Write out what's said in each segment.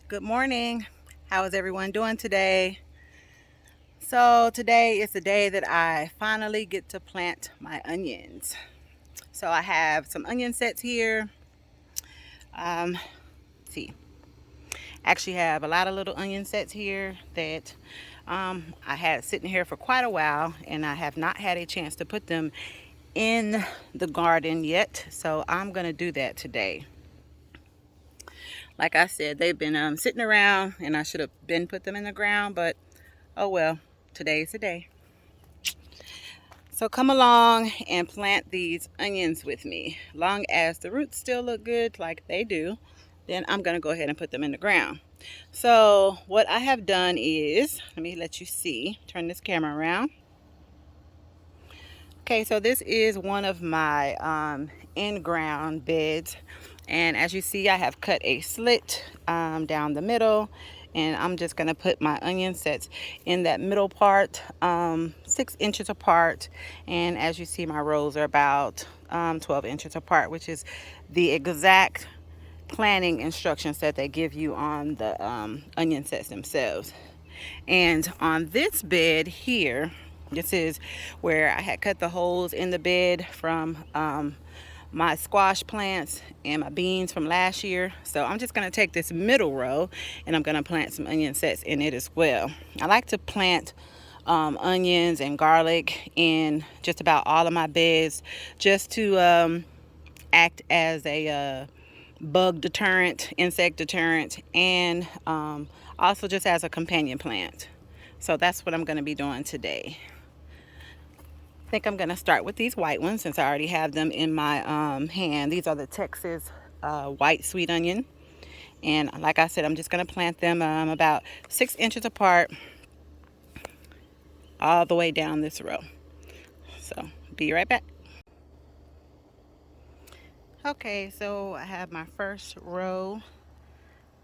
Good morning. How is everyone doing today? So today is the day that I finally get to plant my onions. So I have some onion sets here. Let's see, actually have a lot of little onion sets here that I had sitting here for quite a while, and I have not had a chance to put them in the garden yet. So I'm gonna do that today. Like I said, they've been sitting around, and I should have been put them in the ground, but oh well, today's the day. So come along and plant these onions with me. Long as the roots still look good like they do, then I'm going to go ahead and put them in the ground. So what I have done is, let me let you see, turn this camera around. Okay, so this is one of my in-ground beds. And as you see, I have cut a slit down the middle, and I'm just going to put my onion sets in that middle part, 6 inches apart. And as you see, my rows are about 12 inches apart, which is the exact planting instructions that they give you on the onion sets themselves. And on this bed here, this is where I had cut the holes in the bed from my squash plants and my beans from last year. So I'm just going to take this middle row and I'm going to plant some onion sets in it as well. I like to plant onions and garlic in just about all of my beds, just to act as a bug deterrent, insect deterrent, and also just as a companion plant. So that's what I'm going to be doing today. I think I'm going to start with these white ones since I already have them in my hand. These are the Texas white sweet onion. And like I said, I'm just going to plant them about 6 inches apart all the way down this row. So be right back. Okay, so I have my first row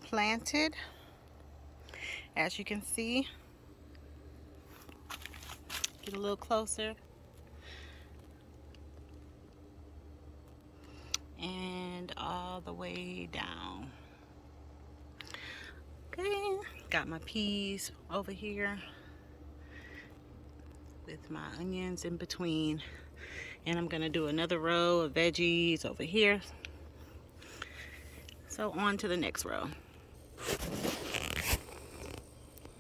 planted. As you can see, get a little closer. And all the way down. Okay, got my peas over here with my onions in between, and I'm gonna do another row of veggies over here. So on to the next row.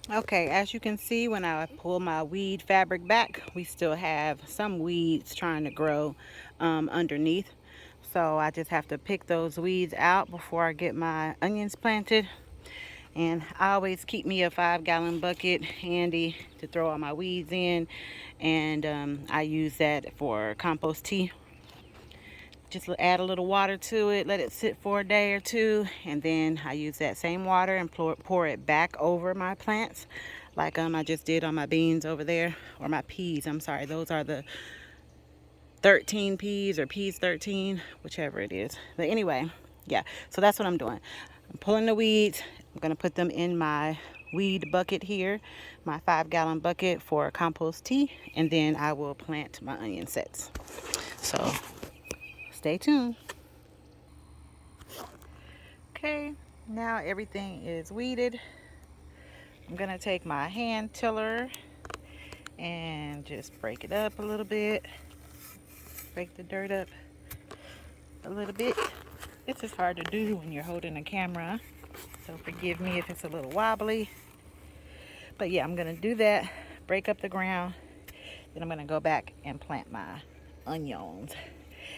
Okay, as you can see, when I pull my weed fabric back, we still have some weeds trying to grow underneath. So I just have to pick those weeds out before I get my onions planted. And I always keep me a 5-gallon bucket handy to throw all my weeds in. And I use that for compost tea. Just add a little water to it, let it sit for a day or two, and then I use that same water and pour it back over my plants, like I just did on my beans over there, or my peas. I'm sorry, those are the 13 peas or peas 13, whichever it is. But anyway, yeah, so that's what I'm doing. I'm pulling the weeds. I'm gonna put them in my weed bucket here, my 5-gallon bucket for compost tea, and then I will plant my onion sets. So stay tuned. Okay, now everything is weeded. I'm gonna take my hand tiller and just break it up a little bit. Break the dirt up a little bit. This is hard to do when you're holding a camera, so forgive me if it's a little wobbly. But yeah, I'm gonna do that, break up the ground, then I'm gonna go back and plant my onions.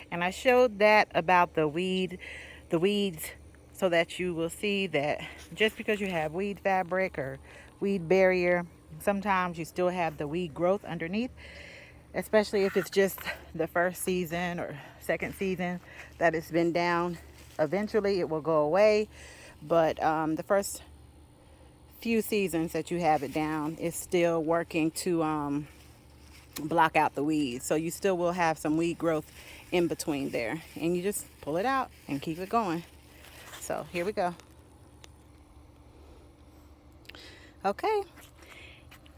And I showed that about the weeds, so that you will see that just because you have weed fabric or weed barrier, sometimes you still have the weed growth underneath, especially if it's just the first season or second season that it's been down. Eventually it will go away, but the first few seasons that you have it down, it's still working to block out the weeds. So you still will have some weed growth in between there, and you just pull it out and keep it going. So here we go. Okay,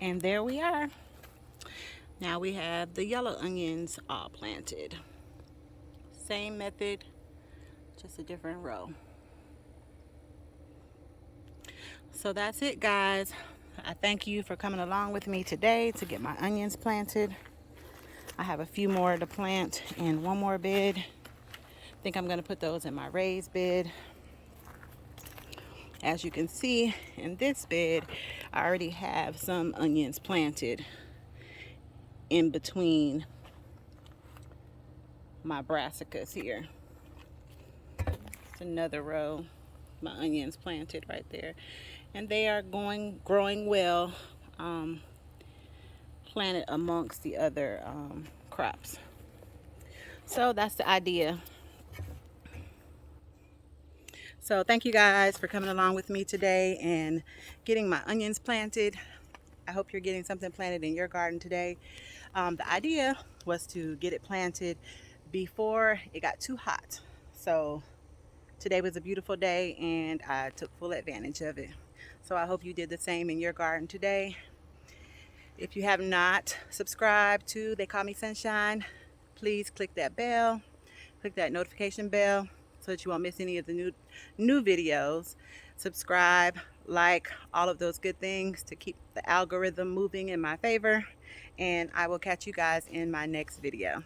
and there we are. Now we have the yellow onions all planted. Same method, just a different row. So that's it, guys. I thank you for coming along with me today to get my onions planted. I have a few more to plant in one more bed. I think I'm going to put those in my raised bed. As you can see in this bed, I already have some onions planted in between my brassicas here. It's another row, my onions planted right there. And they are growing well, planted amongst the other crops. So that's the idea. So thank you guys for coming along with me today and getting my onions planted. I hope you're getting something planted in your garden today. The idea was to get it planted before it got too hot. So today was a beautiful day and I took full advantage of it. So I hope you did the same in your garden today. If you have not subscribed to They Call Me Sunshine, please click that bell, click that notification bell so that you won't miss any of the new videos. Subscribe, like, all of those good things to keep the algorithm moving in my favor. And I will catch you guys in my next video.